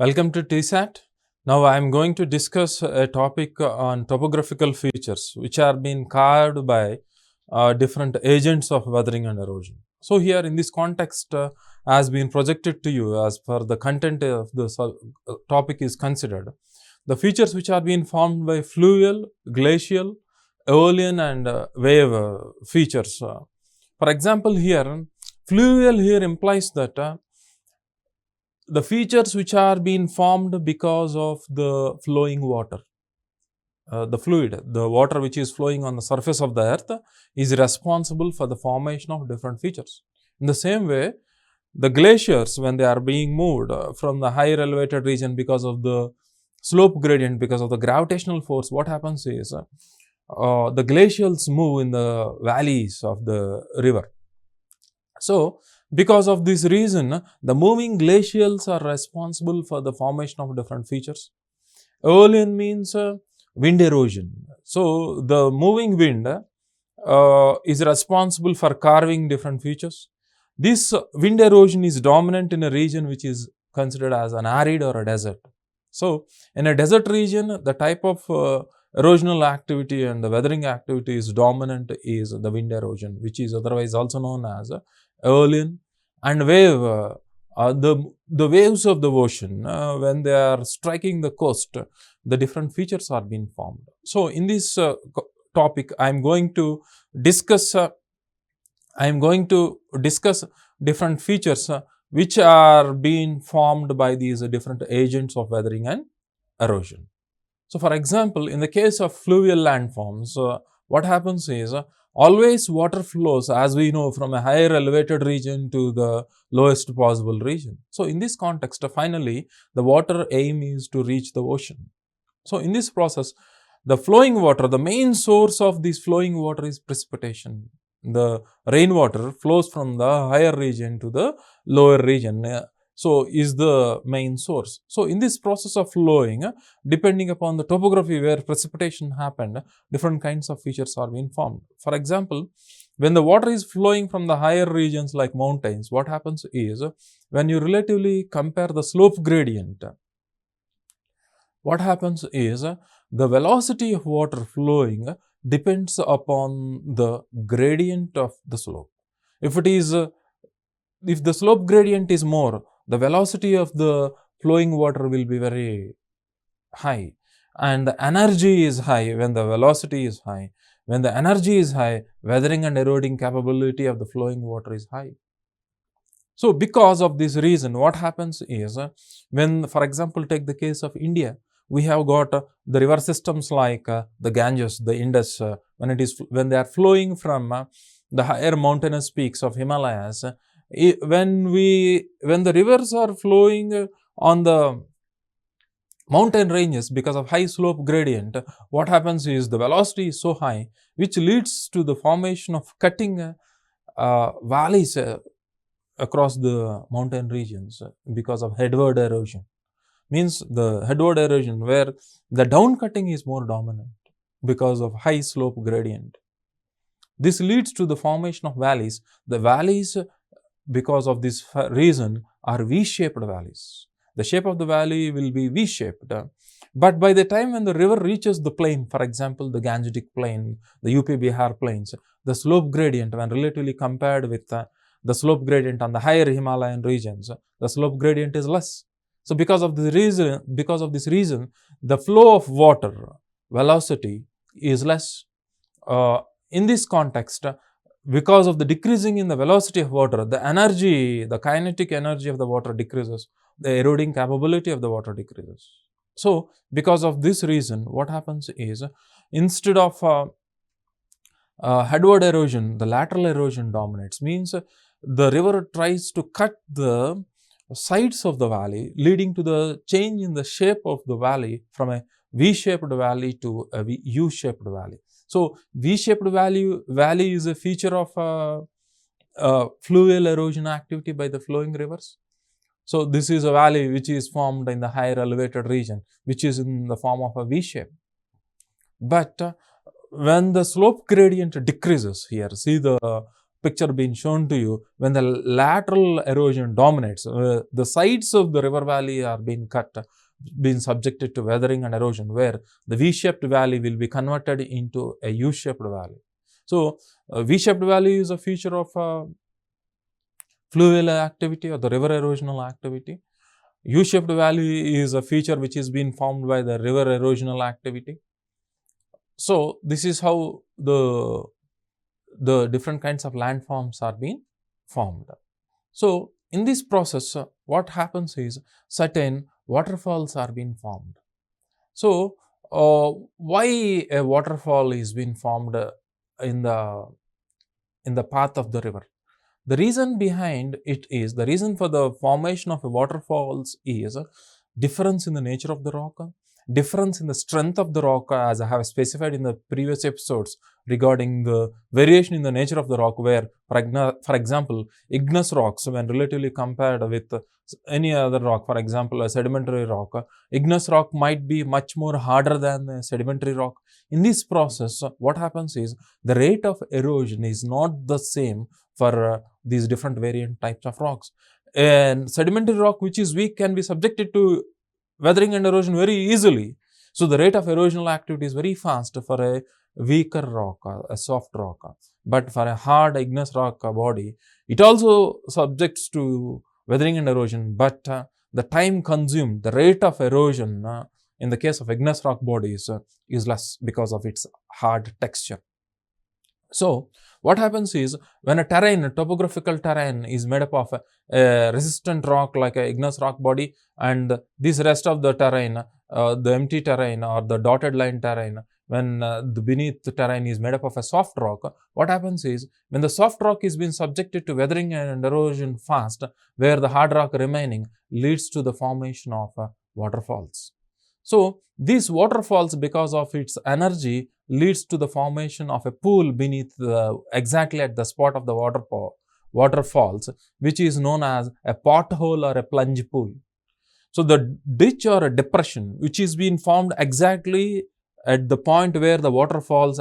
Welcome to TSAT. Now I am going to discuss a topic on topographical features which are being carved by different agents of weathering and erosion. So here in this context has been projected to you as per the content of the topic is considered. The features which are being formed by fluvial, glacial, Aeolian and wave features. For example, here fluvial here implies that the features which are being formed because of the flowing water, the fluid, the water which is flowing on the surface of the earth is responsible for the formation of different features. In the same way, the glaciers, when they are being moved from the higher elevated region because of the slope gradient, because of the gravitational force, what happens is the glacials move in the valleys of the river. So, because of this reason, the moving glacials are responsible for the formation of different features. Aeolian means wind erosion. So, the moving wind is responsible for carving different features. This wind erosion is dominant in a region which is considered as an arid or a desert. So, in a desert region, the type of erosional activity and the weathering activity is dominant is the wind erosion, which is otherwise also known as Aeolian. And wave, the waves of the ocean, when they are striking the coast, the different features are being formed. So, in this topic, I am going to discuss different features which are being formed by these different agents of weathering and erosion. So, for example, in the case of fluvial landforms, what happens is always water flows, as we know, from a higher elevated region to the lowest possible region. So, in this context, finally, the water aim is to reach the ocean. So, in this process, the flowing water, the main source of this flowing water is precipitation. The rainwater flows from the higher region to the lower region. So, is the main source. So, in this process of flowing, depending upon the topography where precipitation happened, different kinds of features are being formed. For example, when the water is flowing from the higher regions like mountains, what happens is, when you relatively compare the slope gradient, what happens is, the velocity of water flowing depends upon the gradient of the slope. If the slope gradient is more, the velocity of the flowing water will be very high, and the energy is high when the velocity is high. When the energy is high, weathering and eroding capability of the flowing water is high. So, because of this reason, what happens is, when, for example, take the case of India, we have got the river systems like the Ganges, the Indus, when they are flowing from the higher mountainous peaks of Himalayas. When the rivers are flowing on the mountain ranges because of high slope gradient, what happens is the velocity is so high, which leads to the formation of cutting valleys across the mountain regions because of headward erosion. Means the headward erosion where the down cutting is more dominant because of high slope gradient. This leads to the formation of valleys. The valleys, because of this reason, are V-shaped valleys. The shape of the valley will be V-shaped. But by the time when the river reaches the plain, for example, the Gangetic plain, the 𝗂𝗵𝗆 plains, the slope gradient, when relatively compared with the slope gradient on the higher Himalayan regions, the slope gradient is less. So, because of this reason, the flow of water velocity is less. In this context, because of the decreasing in the velocity of water, the energy, the kinetic energy of the water decreases, the eroding capability of the water decreases. So, because of this reason, what happens is, instead of headward erosion, the lateral erosion dominates. Means the river tries to cut the sides of the valley, leading to the change in the shape of the valley from a V-shaped valley to a U-shaped valley. So, V-shaped valley is a feature of fluvial erosion activity by the flowing rivers. So, this is a valley which is formed in the higher elevated region, which is in the form of a V-shape. But when the slope gradient decreases here, see the picture being shown to you, when the lateral erosion dominates, the sides of the river valley are being cut, being subjected to weathering and erosion, where the V-shaped valley will be converted into a U-shaped valley. So, V-shaped valley is a feature of fluvial activity or the river erosional activity. U-shaped valley is a feature which is being formed by the river erosional activity. So, this is how the different kinds of landforms are being formed. So, in this process, what happens is certain waterfalls are being formed. So, why a waterfall is being formed in the path of the river? The reason behind it is, the reason for the formation of a waterfalls is difference in the nature of the rock, difference in the strength of the rock, as I have specified in the previous episodes regarding the variation in the nature of the rock, where for example, igneous rocks, when relatively compared with any other rock, for example a sedimentary rock, igneous rock might be much more harder than a sedimentary rock. In this process, what happens is the rate of erosion is not the same for these different variant types of rocks. And sedimentary rock which is weak can be subjected to weathering and erosion very easily. So, the rate of erosional activity is very fast for a weaker rock, a soft rock. But for a hard igneous rock body, it also subjects to weathering and erosion, but the time consumed, the rate of erosion in the case of igneous rock bodies is less because of its hard texture. So, what happens is, when a topographical terrain is made up of a resistant rock like a igneous rock body, and this rest of the terrain, the empty terrain or the dotted line terrain, when the beneath the terrain is made up of a soft rock, what happens is, when the soft rock is being subjected to weathering and erosion fast, where the hard rock remaining leads to the formation of waterfalls. So, these waterfalls, because of its energy, leads to the formation of a pool beneath exactly at the spot of the waterfalls, which is known as a pothole or a plunge pool. So, the ditch or a depression which is being formed exactly at the point where the waterfalls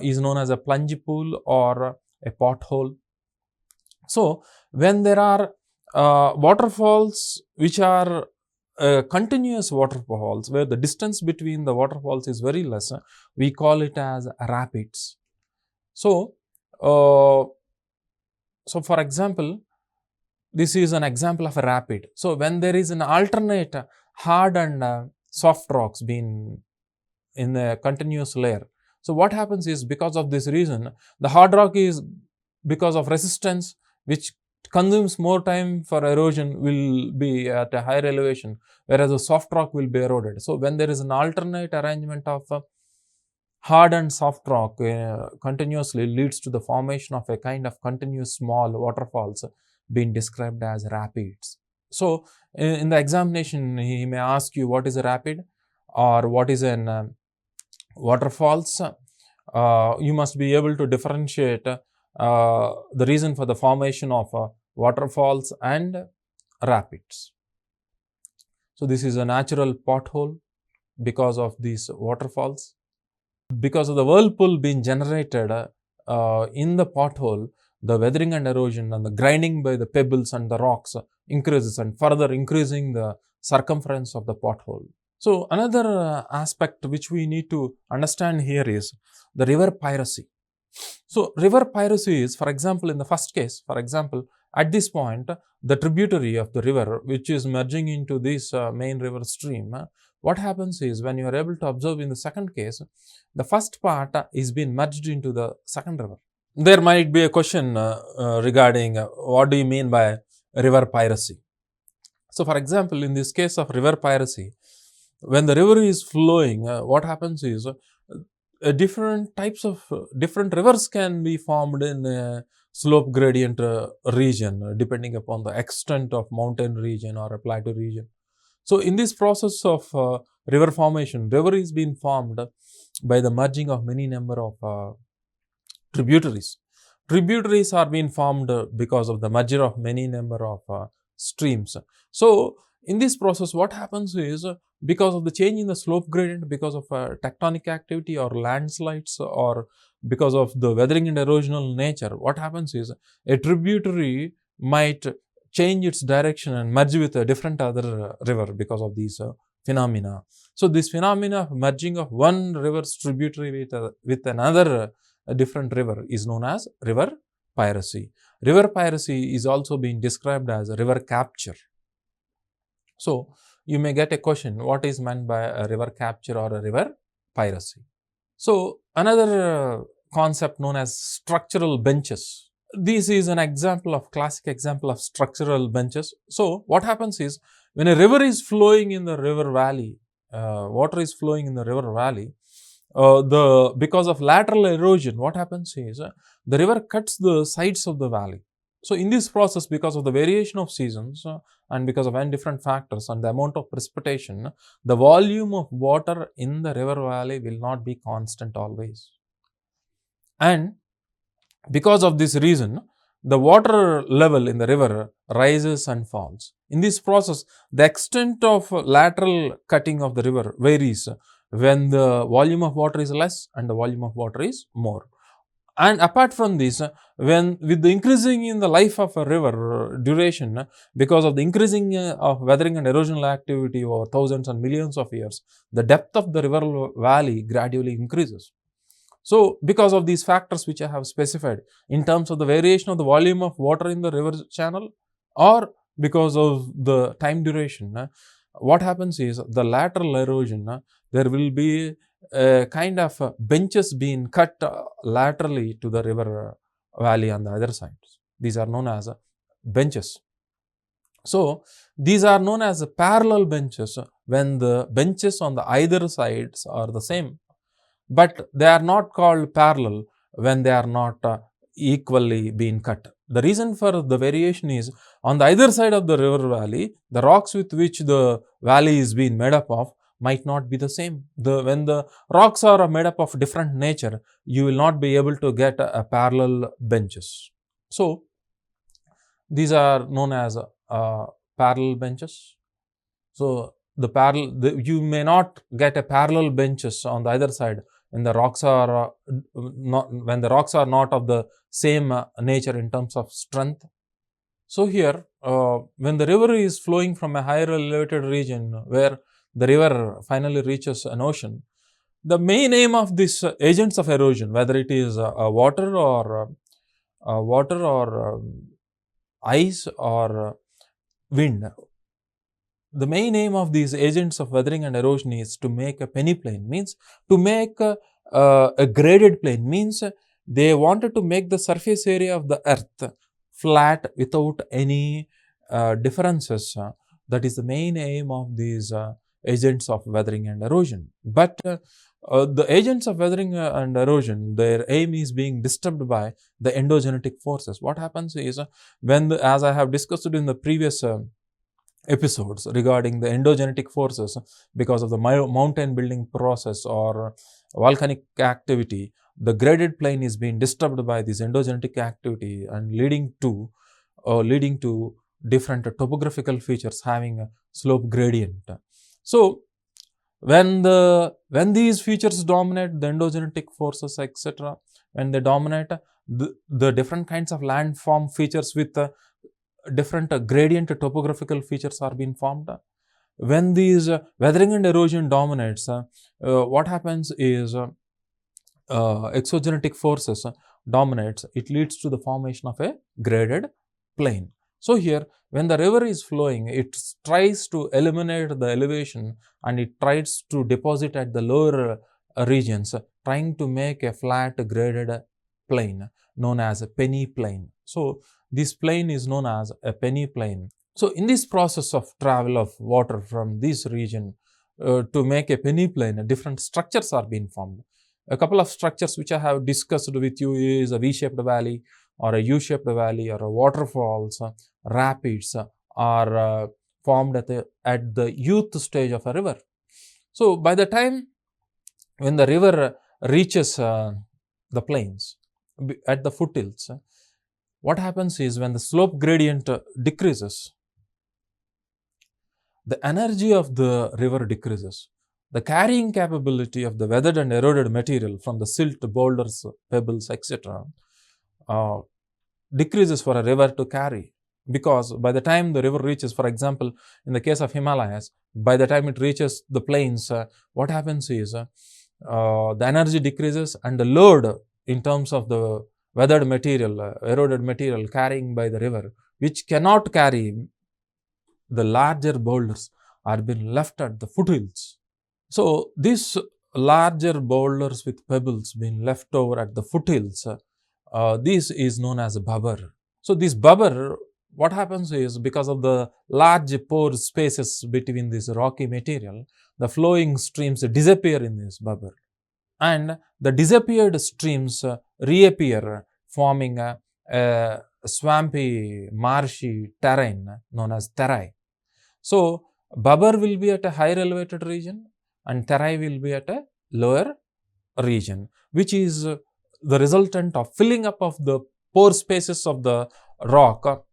is known as a plunge pool or a pothole. So, when there are waterfalls which are continuous waterfalls, where the distance between the waterfalls is very less, we call it as rapids. So, for example, this is an example of a rapid. So, when there is an alternate hard and soft rocks being in a continuous layer, so what happens is, because of this reason, the hard rock is, because of resistance which consumes more time for erosion, will be at a higher elevation, whereas the soft rock will be eroded. So, when there is an alternate arrangement of hard and soft rock continuously, leads to the formation of a kind of continuous small waterfalls being described as rapids. So, in the examination, he may ask you what is a rapid or what is an waterfalls. You must be able to differentiate the reason for the formation of waterfalls and rapids. So, this is a natural pothole because of these waterfalls. Because of the whirlpool being generated in the pothole, the weathering and erosion and the grinding by the pebbles and the rocks increases, and further increasing the circumference of the pothole. So, another aspect which we need to understand here is the river piracy. So, river piracy is, for example, in the first case, for example, at this point, the tributary of the river which is merging into this main river stream, what happens is, when you are able to observe in the second case, the first part is being merged into the second river. There might be a question regarding what do you mean by river piracy. So, for example, in this case of river piracy, when the river is flowing, what happens is, different types of different rivers can be formed in a slope gradient region, depending upon the extent of mountain region or a plateau region. So, in this process of river formation, river is being formed by the merging of many number of tributaries. Tributaries are being formed because of the merger of many number of streams. So, In this process, what happens is because of the change in the slope gradient, because of tectonic activity or landslides, or because of the weathering and erosional nature, what happens is a tributary might change its direction and merge with a different other river because of these phenomena. So, this phenomena of merging of one river's tributary with another different river is known as river piracy. River piracy is also being described as river capture. So, you may get a question, what is meant by a river capture or a river piracy? So, another concept known as structural benches. This is an example of classic example of structural benches. So, what happens is when a river is flowing in the river valley, water is flowing in the river valley, because of lateral erosion, what happens is the river cuts the sides of the valley. So, in this process, because of the variation of seasons and because of many different factors and the amount of precipitation, the volume of water in the river valley will not be constant always. And because of this reason, the water level in the river rises and falls. In this process, the extent of lateral cutting of the river varies when the volume of water is less and the volume of water is more. And apart from this, when with the increasing in the life of a river duration, because of the increasing of weathering and erosional activity over thousands and millions of years, the depth of the river valley gradually increases. So, because of these factors which I have specified in terms of the variation of the volume of water in the river channel, or because of the time duration, what happens is the lateral erosion, there will be a kind of benches being cut laterally to the river valley on the other side. These are known as benches. So, these are known as parallel benches when the benches on the either sides are the same, but they are not called parallel when they are not equally being cut. The reason for the variation is on the either side of the river valley, the rocks with which the valley is being made up of might not be the same. When the rocks are made up of different nature, you will not be able to get a parallel benches. So, these are known as parallel benches. So, you may not get a parallel benches on the other side when the rocks are not of the same nature in terms of strength. So, here when the river is flowing from a higher elevated region where the river finally reaches an ocean, the main aim of these agents of erosion, whether it is water or ice or wind, the main aim of these agents of weathering and erosion is to make a peneplain, means to make a graded plane, means they wanted to make the surface area of the earth flat without any differences. That is the main aim of these agents of weathering and erosion. But the agents of weathering and erosion, their aim is being disturbed by the endogenetic forces. What happens is as I have discussed in the previous episodes regarding the endogenetic forces, because of the mountain building process or volcanic activity, the graded plane is being disturbed by this endogenetic activity and leading to different topographical features having a slope gradient. So, when these features dominate, the endogenetic forces, etc., when they dominate, the different kinds of landform features with different gradient topographical features are being formed. When these weathering and erosion dominates, what happens is exogenetic forces dominates, it leads to the formation of a graded plane. So, here when the river is flowing, it tries to eliminate the elevation and it tries to deposit at the lower regions, trying to make a flat graded plane known as a peneplain. So, this plane is known as a peneplain. So, in this process of travel of water from this region to make a peneplain, different structures are being formed. A couple of structures which I have discussed with you is a V-shaped valley or a U-shaped valley or a waterfalls, rapids are formed at the youth stage of a river. So, by the time when the river reaches the plains at the foothills, what happens is when the slope gradient decreases, the energy of the river decreases. The carrying capability of the weathered and eroded material from the silt, boulders, pebbles, etc. Decreases for a river to carry, because by the time the river reaches, for example, in the case of Himalayas, by the time it reaches the plains, what happens is the energy decreases and the load in terms of the weathered material, eroded material carrying by the river, which cannot carry the larger boulders, are being left at the foothills. So these larger boulders with pebbles being left over at the foothills, this is known as 𝗵𝗶. So this 𝗵𝗶, what happens is, because of the large pore spaces between this rocky material, the flowing streams disappear in this 𝗵𝗶, and the disappeared streams reappear, forming a swampy, marshy terrain known as 𝗓𝗏. So 𝗵𝗶 will be at a higher elevated region and 𝗓𝗏 will be at a lower region, which is the resultant of filling up of the pore spaces of the rock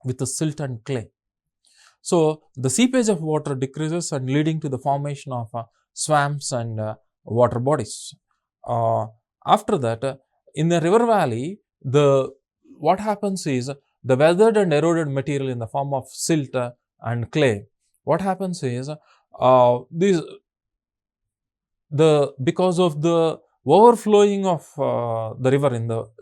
with the silt and clay. So the seepage of water decreases and leading to the formation of swamps and water bodies. After that, in the river valley, what happens is, the weathered and eroded material in the form of silt and clay, what happens is, because of the overflowing of the river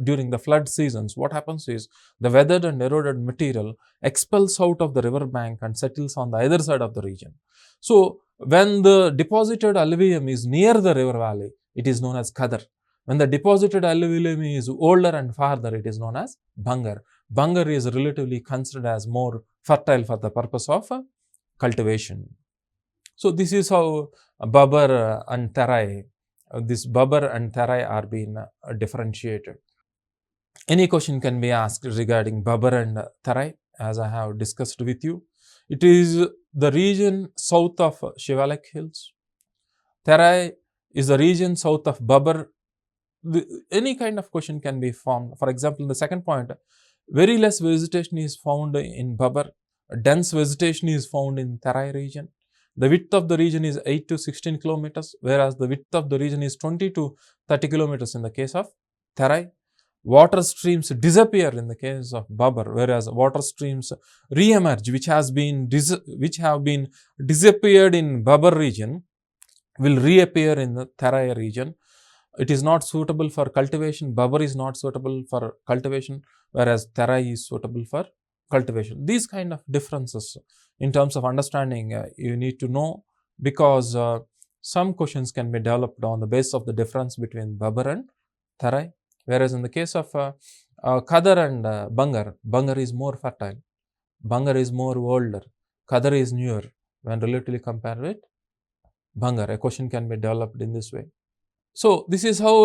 during the flood seasons, what happens is, the weathered and eroded material expels out of the river bank and settles on the other side of the region. So when the deposited alluvium is near the river valley, it is known as 𝗂𝗃. When the deposited alluvium is older and farther, it is known as 𝗵𝗃. 𝗵𝗃 is relatively considered as more fertile for the purpose of cultivation. So this is how 𝗵𝗶 and 𝗓𝗏, this 𝗵𝗶 and 𝗓𝗏 are being differentiated. Any question can be asked regarding 𝗵𝗶 and 𝗓𝗏, as I have discussed with you. It is the region south of Shivalik Hills. 𝗓𝗏 is the region south of 𝗵𝗶. Any kind of question can be formed. For example, the second point, very less vegetation is found in 𝗵𝗶. Dense vegetation is found in 𝗓𝗏 region. The width of the region is 8 to 16 kilometers, whereas the width of the region is 20 to 30 kilometers in the case of 𝗓𝗏. Water streams disappear in the case of 𝗵𝗶, whereas water streams re-emerge, which have been disappeared in 𝗵𝗶 region, will reappear in the 𝗓𝗏 region. It is not suitable for cultivation. 𝗵𝗶 is not suitable for cultivation, whereas 𝗓𝗏 is suitable for cultivation. These kind of differences in terms of understanding you need to know, because some questions can be developed on the basis of the difference between 𝗵𝗶 and 𝗓𝗏. Whereas in the case of 𝗂𝗃 and 𝗵𝗃, 𝗵𝗃 is more fertile, 𝗵𝗃 is more older, 𝗂𝗃 is newer when relatively compared with 𝗵𝗃. A question can be developed in this way. So this is how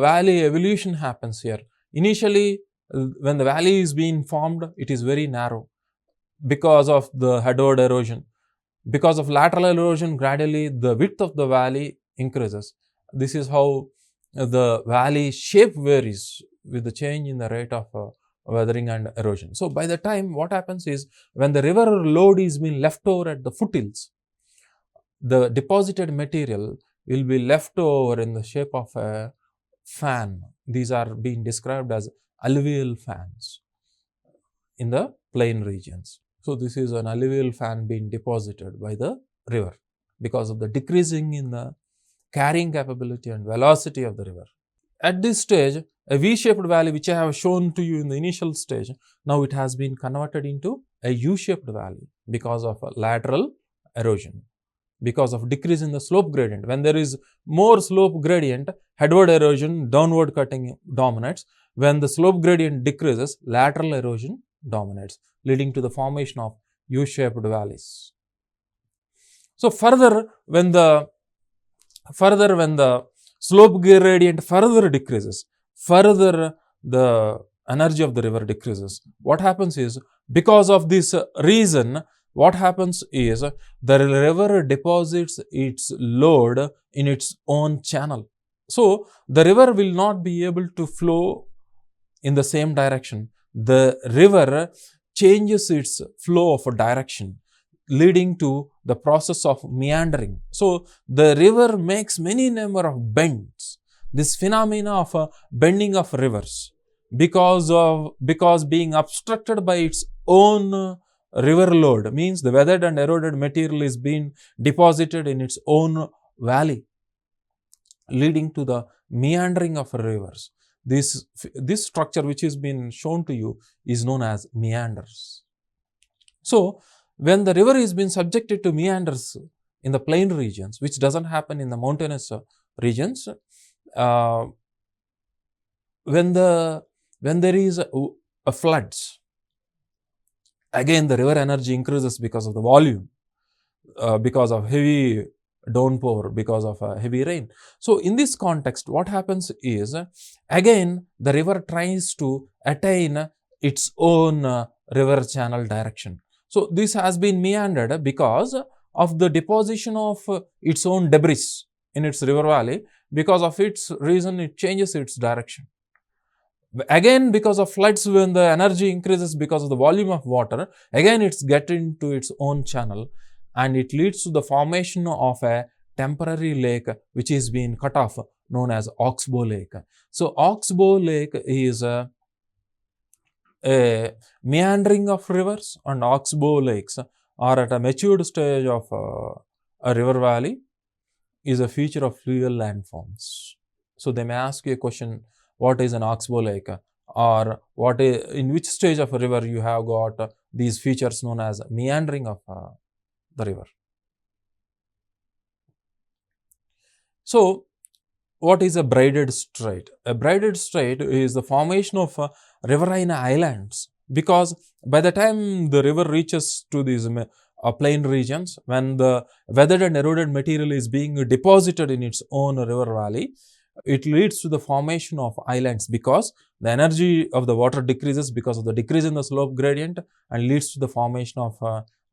valley evolution happens here. Initially, when the valley is being formed, it is very narrow because of the headward erosion. Because of lateral erosion, gradually the width of the valley increases. This is how the valley shape varies with the change in the rate of weathering and erosion. So by the time, what happens is, when the river load is being left over at the foothills, the deposited material will be left over in the shape of a fan. These are being described as alluvial fans in the plain regions. So this is an alluvial fan being deposited by the river because of the decreasing in the carrying capability and velocity of the river. At this stage, a V-shaped valley, which I have shown to you in the initial stage, now it has been converted into a U-shaped valley because of lateral erosion, because of decrease in the slope gradient. When there is more slope gradient, headward erosion, downward cutting dominates. When the slope gradient decreases, lateral erosion dominates, leading to the formation of U-shaped valleys. So further, when the slope gradient further decreases, further the energy of the river decreases. What happens is, because of this reason, what happens is, the river deposits its load in its own channel. So the river will not be able to flow in the same direction. The river changes its flow of direction. leading to the process of meandering. So, the river makes many number of bends. This phenomena of bending of rivers because being obstructed by its own river load means the weathered and eroded material is being deposited in its own valley, leading to the meandering of rivers. This structure which is been shown to you is known as meanders. So, when the river is being subjected to meanders in the plain regions, which doesn't happen in the mountainous regions, when there is a floods, again the river energy increases because of the volume, because of heavy downpour, because of heavy rain. So, in this context, what happens is, again the river tries to attain its own river channel direction. So, this has been meandered because of the deposition of its own debris in its river valley. Because of its reason, it changes its direction. Again, because of floods, when the energy increases because of the volume of water, again it's get into its own channel, and it leads to the formation of a temporary lake which is being cut off, known as 𝗧𝗏 Lake. So, 𝗧𝗏 Lake is a meandering of rivers, and 𝗧𝗏 lakes are at a matured stage of a river valley, is a feature of fluvial landforms. So, they may ask you a question, what is an 𝗧𝗏 Lake, or in which stage of a river you have got these features known as meandering of the river. So, what is a braided strait? A braided strait is the formation of riverine islands, because by the time the river reaches to these plain regions, when the weathered and eroded material is being deposited in its own river valley, it leads to the formation of islands, because the energy of the water decreases because of the decrease in the slope gradient, and leads to the formation of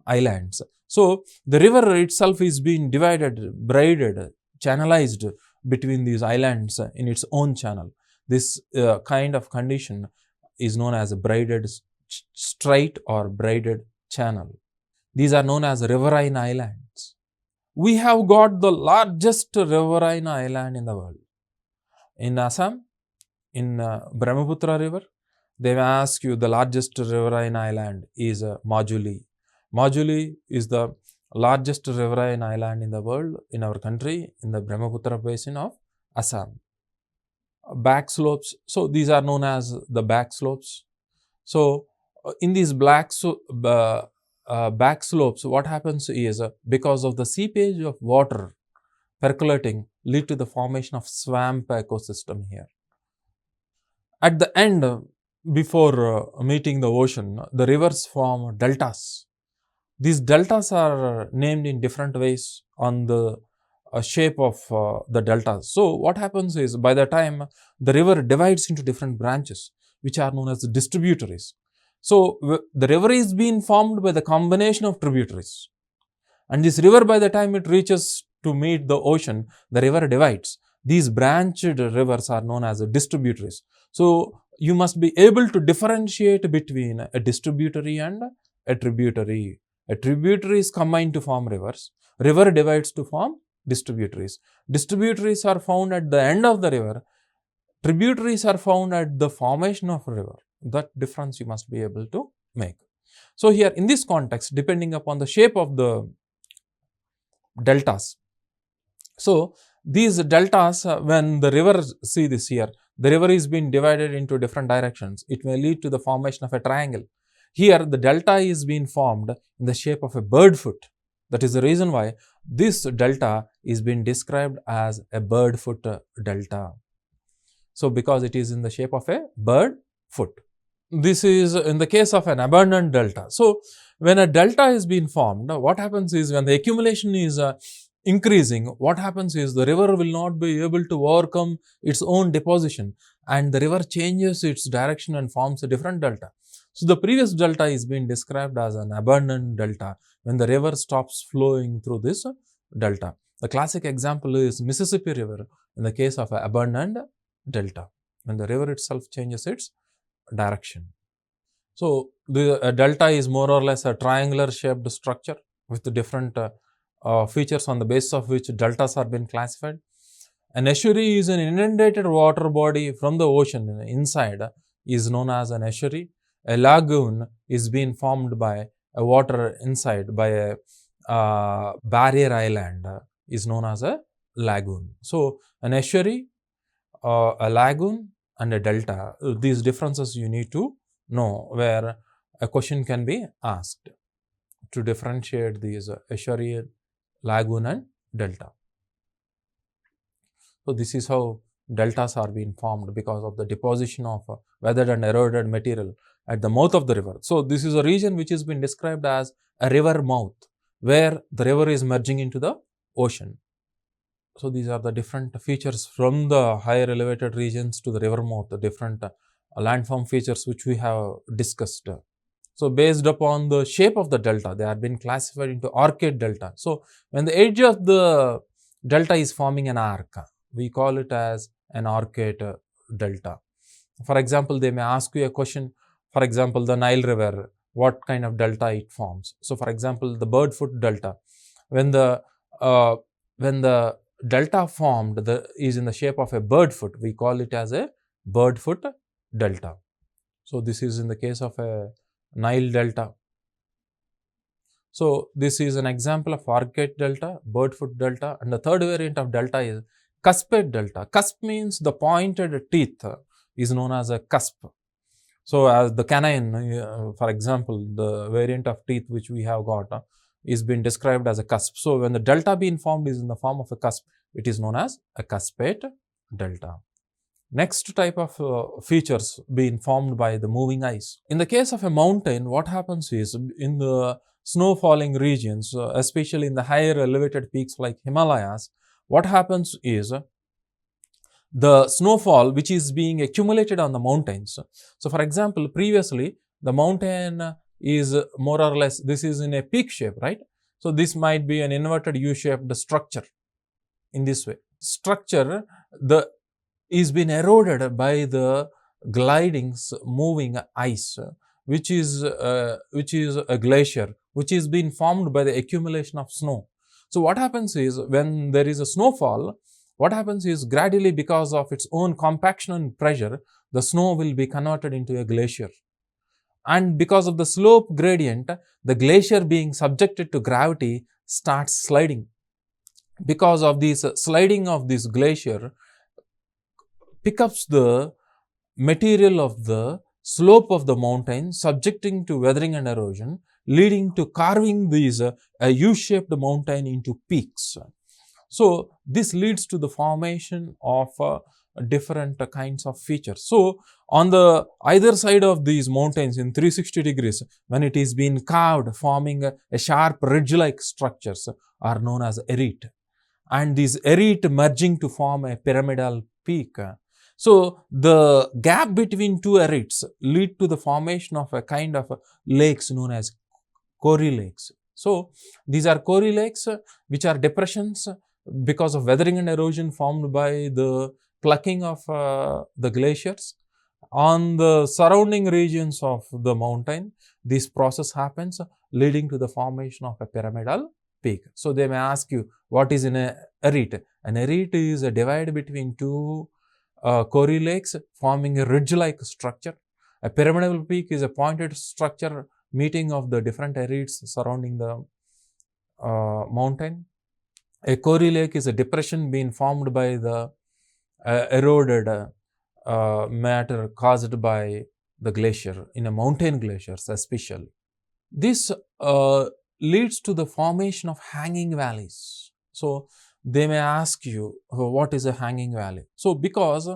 islands. So, the river itself is being divided, braided, channelized between these islands in its own channel. This kind of condition is known as a braided strait or braided channel. These are known as riverine islands. We have got the largest riverine island in the world. In Assam, in Brahmaputra river, they may ask you the largest riverine island is Majuli. Majuli is the largest riverine island in the world, in our country, in the Brahmaputra basin of Assam. Back slopes, so these are known as the back slopes. So, in these back slopes, what happens is, because of the seepage of water percolating, lead to the formation of swamp ecosystem here. At the end, before meeting the ocean, the rivers form deltas. These deltas are named in different ways on the shape of the deltas. So, what happens is, by the time the river divides into different branches, which are known as distributaries. So, the river is being formed by the combination of tributaries, and this river, by the time it reaches to meet the ocean, the river divides. These branched rivers are known as distributaries. So, you must be able to differentiate between a distributary and a tributary. A tributary is combined to form rivers. River divides to form distributaries. Distributaries are found at the end of the river. Tributaries are found at the formation of a river. That difference you must be able to make. So, here in this context, depending upon the shape of the deltas. So, these deltas, when the river, see this here, the river is being divided into different directions. It may lead to the formation of a triangle. Here, the delta is being formed in the shape of a bird foot. That is the reason why this delta is being described as a bird foot delta. So, because it is in the shape of a bird foot. This is in the case of an abundant delta. So, when a delta is being formed, what happens is, when the accumulation is increasing, what happens is, the river will not be able to overcome its own deposition, and the river changes its direction and forms a different delta. So, the previous delta is being described as an abundant delta, when the river stops flowing through this delta. The classic example is Mississippi River in the case of an abundant delta, when the river itself changes its direction. So, the delta is more or less a triangular shaped structure with the different features on the basis of which deltas are being classified. An estuary is an inundated water body from the ocean inside is known as an estuary. A lagoon is being formed by a water inside by a barrier island is known as a lagoon. So, an estuary, a lagoon and a delta, these differences you need to know, where a question can be asked to differentiate these estuary, lagoon and delta. So, this is how deltas are being formed because of the deposition of weathered and eroded material at the mouth of the river. So, this is a region which has been described as a river mouth, where the river is merging into the ocean. So, these are the different features from the higher elevated regions to the river mouth, the different landform features which we have discussed. So, based upon the shape of the delta, they have been classified into arcade delta. So, when the edge of the delta is forming an arc, we call it as an arcade delta. For example, they may ask you a question, for example, the Nile River, what kind of delta it forms. So, for example, the bird foot delta, when the delta formed is in the shape of a bird foot, we call it as a bird foot delta. So, this is in the case of a Nile delta. So, this is an example of arcade delta, bird foot delta, and the third variant of delta is cusped delta. Cusp means the pointed teeth is known as a cusp. So, as the canine, for example, the variant of teeth which we have got is been described as a cusp. So, when the delta being formed is in the form of a cusp, it is known as a cusped delta. Next type of features being formed by the moving ice. In the case of a mountain, what happens is in the snow falling regions, especially in the higher elevated peaks like Himalayas, what happens is the snowfall which is being accumulated on the mountains. So, for example, previously the mountain is more or less, this is in a peak shape, right? So, this might be an inverted U-shaped structure in this way. Structure is being eroded by the gliding moving ice, which is a glacier, which is being formed by the accumulation of snow. So, what happens is when there is a snowfall, what happens is gradually because of its own compaction and pressure, the snow will be converted into a glacier. And because of the slope gradient, the glacier being subjected to gravity starts sliding. Because of this sliding of this glacier, picks up the material of the slope of the mountain, subjecting to weathering and erosion, leading to carving these a U-shaped mountain into peaks. So, this leads to the formation of different kinds of features. So, on the either side of these mountains in 360 degrees, when it is being carved, forming a sharp ridge-like structures are known as arete. And these arete merging to form a pyramidal peak. So, the gap between two aretes lead to the formation of a kind of lakes known as 𝗂𝗽 lakes. So, these are 𝗂𝗽 lakes which are depressions because of weathering and erosion formed by the plucking of the glaciers. On the surrounding regions of the mountain, this process happens leading to the formation of a pyramidal peak. So, they may ask you what is an arete. An arete is a divide between two 𝗂𝗽 lakes forming a ridge-like structure. A pyramidal peak is a pointed structure meeting of the different aretes surrounding the mountain. A 𝗂𝗽 lake is a depression being formed by the eroded matter caused by the glacier, in a mountain glaciers especially. This leads to the formation of hanging valleys. So, they may ask you what is a hanging valley. So, because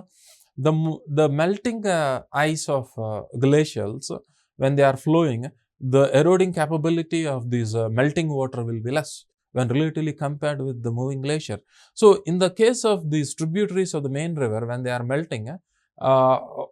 the melting ice of glacials, when they are flowing, the eroding capability of this melting water will be less when relatively compared with the moving glacier. So, in the case of these tributaries of the main river, when they are melting,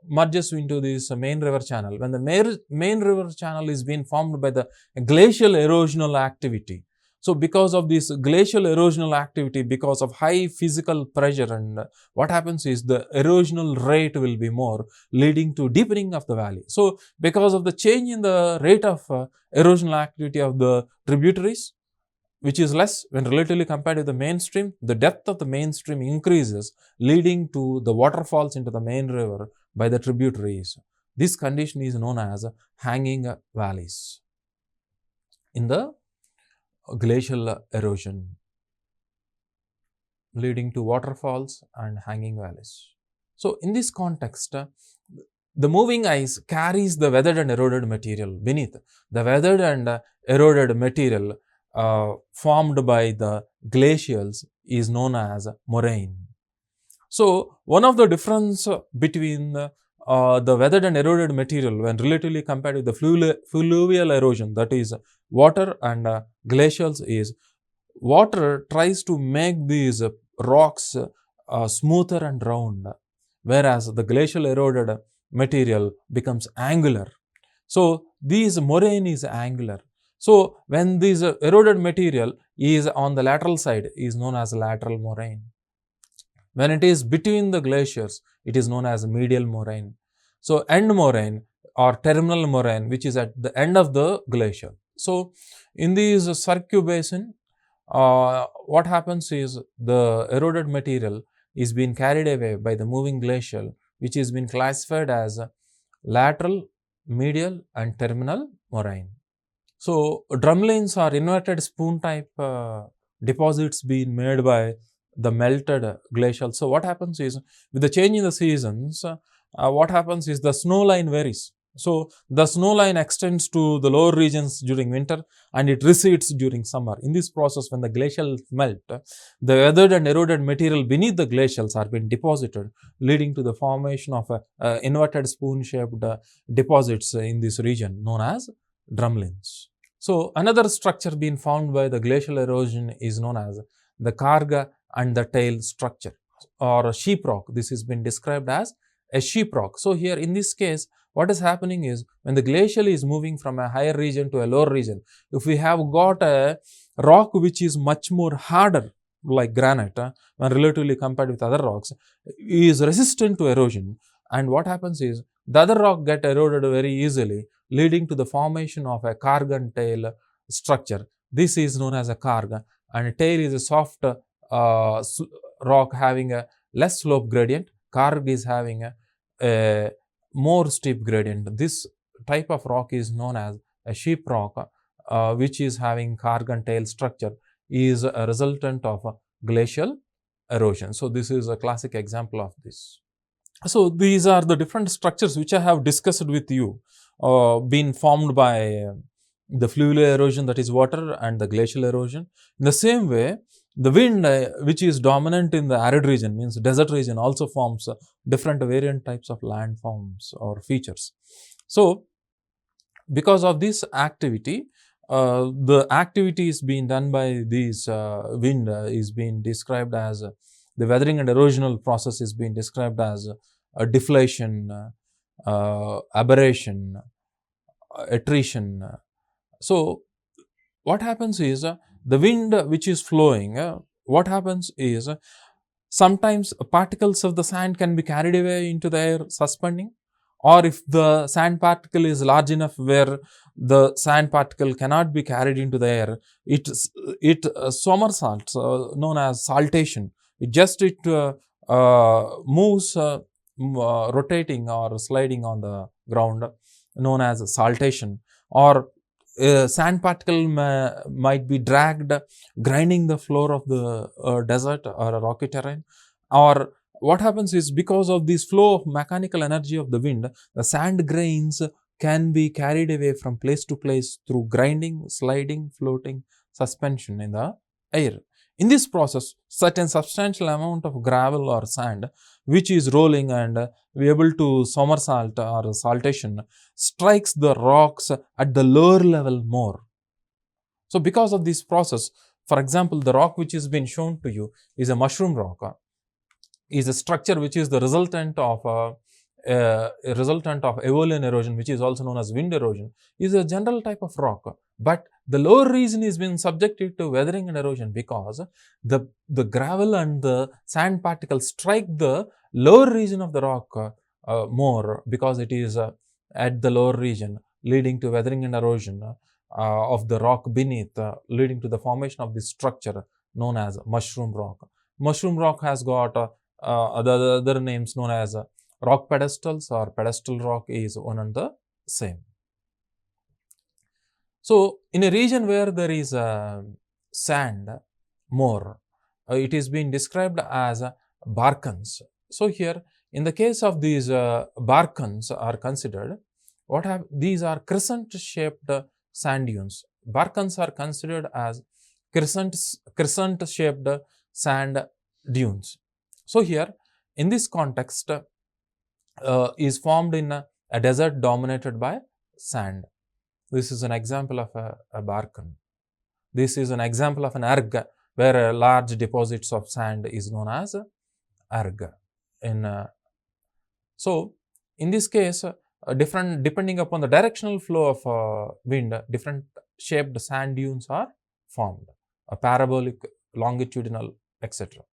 merges into this main river channel. When the main river channel is being formed by the glacial erosional activity. So, because of this glacial erosional activity, because of high physical pressure, and what happens is the erosional rate will be more, leading to deepening of the valley. So, because of the change in the rate of erosional activity of the tributaries, which is less when relatively compared with the mainstream, the depth of the mainstream increases, leading to the waterfalls into the main river by the tributaries. This condition is known as hanging valleys in the glacial erosion, leading to waterfalls and hanging valleys. So, in this context, the moving ice carries the weathered and eroded material beneath. The weathered and eroded material formed by the glacials is known as moraine. So, one of the difference between the weathered and eroded material when relatively compared with the fluvial erosion, that is water and glacials, is water tries to make these rocks smoother and round, whereas the glacial eroded material becomes angular. So, these moraine is angular. So, when this eroded material is on the lateral side is known as lateral moraine. When it is between the glaciers, it is known as medial moraine. So, end moraine or terminal moraine, which is at the end of the glacier. So, in these 𝗧𝗏 basin, what happens is the eroded material is being carried away by the moving glacial, which is been classified as lateral, medial and terminal moraine. So, drumlins are inverted spoon type deposits being made by the melted glacial. So, what happens is with the change in the seasons, what happens is the snow line varies. So, the snow line extends to the lower regions during winter and it recedes during summer. In this process, when the glacials melt, the weathered and eroded material beneath the glacials are being deposited, leading to the formation of inverted spoon-shaped deposits in this region known as drumlins. So, another structure being formed by the glacial erosion is known as the 𝗂𝗃 and the tail structure or sheep rock. This has been described as a sheep rock. So, here in this case, what is happening is when the glacial is moving from a higher region to a lower region, if we have got a rock which is much more harder like granite when relatively compared with other rocks, is resistant to erosion, and what happens is the other rock get eroded very easily, leading to the formation of a 𝗂𝗃 and tail structure. This is known as a 𝗂𝗃, and tail is a soft rock having a less slope gradient. 𝗂𝗃 is having a more steep gradient. This type of rock is known as a sheep rock, which is having 𝗂𝗃 and tail structure, is a resultant of glacial erosion. So, this is a classic example of this. So, these are the different structures which I have discussed with you, being formed by the fluvial erosion, that is water, and the glacial erosion. In the same way, the wind which is dominant in the arid region, means desert region, also forms different variant types of landforms or features. So, because of this activity, the activity is being done by these wind is being described as the weathering and erosional process is being described as a deflation, aberration, attrition. So, what happens is the wind which is flowing, what happens is sometimes particles of the sand can be carried away into the air suspending, or if the sand particle is large enough where the sand particle cannot be carried into the air, it somersaults, known as saltation. It moves rotating or sliding on the ground, known as saltation, or sand particle might be dragged, grinding the floor of the desert or a rocky terrain. Or what happens is, because of this flow of mechanical energy of the wind, the sand grains can be carried away from place to place through grinding, sliding, floating, suspension in the air. In this process, certain substantial amount of gravel or sand which is rolling and be able to somersault or saltation strikes the rocks at the lower level more. So, because of this process, for example, the rock which has been shown to you is a mushroom rock, is a structure which is the resultant of Aeolian erosion, which is also known as wind erosion, is a general type of rock. But the lower region is being subjected to weathering and erosion because the gravel and the sand particles strike the lower region of the rock more, because it is at the lower region, leading to weathering and erosion. of the rock beneath, leading to the formation of this structure known as mushroom rock. Mushroom rock has got other names known as rock pedestals or pedestal rock is one and the same. So, in a region where there is sand more, it is being described as barkans. So, here in the case of these barkans are considered, these are crescent shaped sand dunes. Barkans are considered as crescent shaped sand dunes. So, here in this context is formed in a desert dominated by sand. This is an example of a barkan. This is an example of an erg, where large deposits of sand is known as erg. So, in this case, depending upon the directional flow of wind, different shaped sand dunes are formed, a parabolic, longitudinal, etc.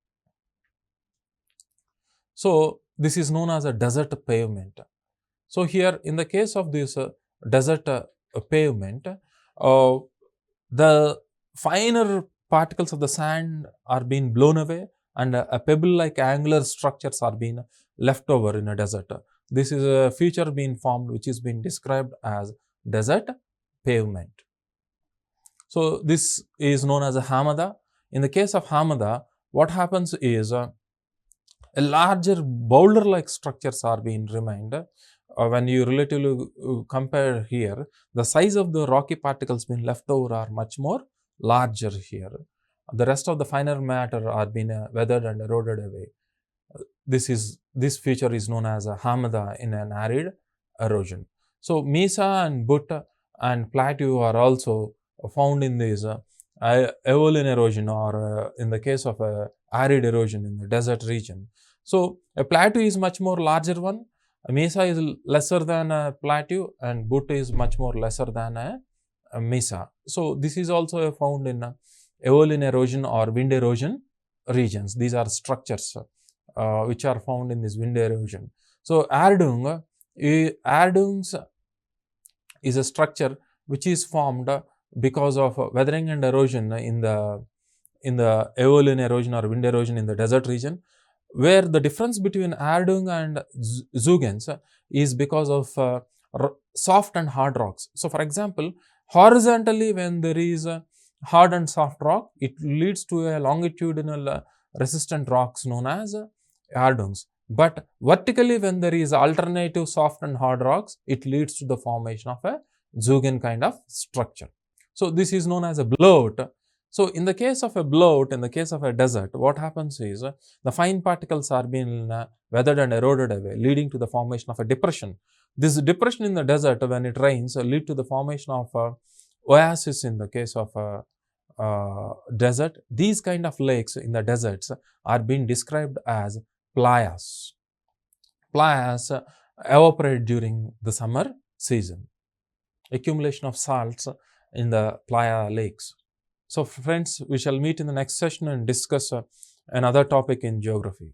So, this is known as a desert pavement. So, here in the case of this desert pavement, the finer particles of the sand are being blown away and a pebble-like angular structures are being left over in a desert. This is a feature being formed which is being described as desert pavement. So, this is known as a 𝗲𝗻𝗄. In the case of 𝗲𝗻𝗄, what happens is a larger boulder-like structures are being remained. When you relatively compare here, the size of the rocky particles being left over are much more larger here. The rest of the finer matter are being weathered and eroded away. This feature is known as a 𝗲𝗻𝗄 in an arid erosion. So, 𝗧 and 𝗧 and plateau are also found in this Aeolian erosion, or in the case of arid erosion in the desert region. So, a plateau is much more larger one, a 𝗧 is lesser than a plateau, and 𝗧 is much more lesser than a 𝗧. So, this is also found in Aeolian erosion or wind erosion regions. These are structures which are found in this wind erosion. So, 𝗏𝗏𝗏 is a structure which is formed because of weathering and erosion in the Aeolian erosion or wind erosion in the desert region, where the difference between 𝗏𝗏𝗏 and 𝗧𝗏𝗏𝗏 is because of soft and hard rocks. So, for example, horizontally when there is a hard and soft rock, it leads to a longitudinal resistant rocks known as 𝗏𝗏𝗏𝗏s. But vertically when there is alternative soft and hard rocks, it leads to the formation of a 𝗧𝗏𝗏 kind of structure. So, this is known as a blowout. So, in the case of a blowout, in the case of a desert, what happens is the fine particles are being weathered and eroded away, leading to the formation of a depression. This depression in the desert, when it rains, lead to the formation of oasis in the case of desert. These kind of lakes in the deserts are being described as playas. Playas evaporate during the summer season. Accumulation of salts in the playa lakes. So, friends, we shall meet in the next session and discuss another topic in geography.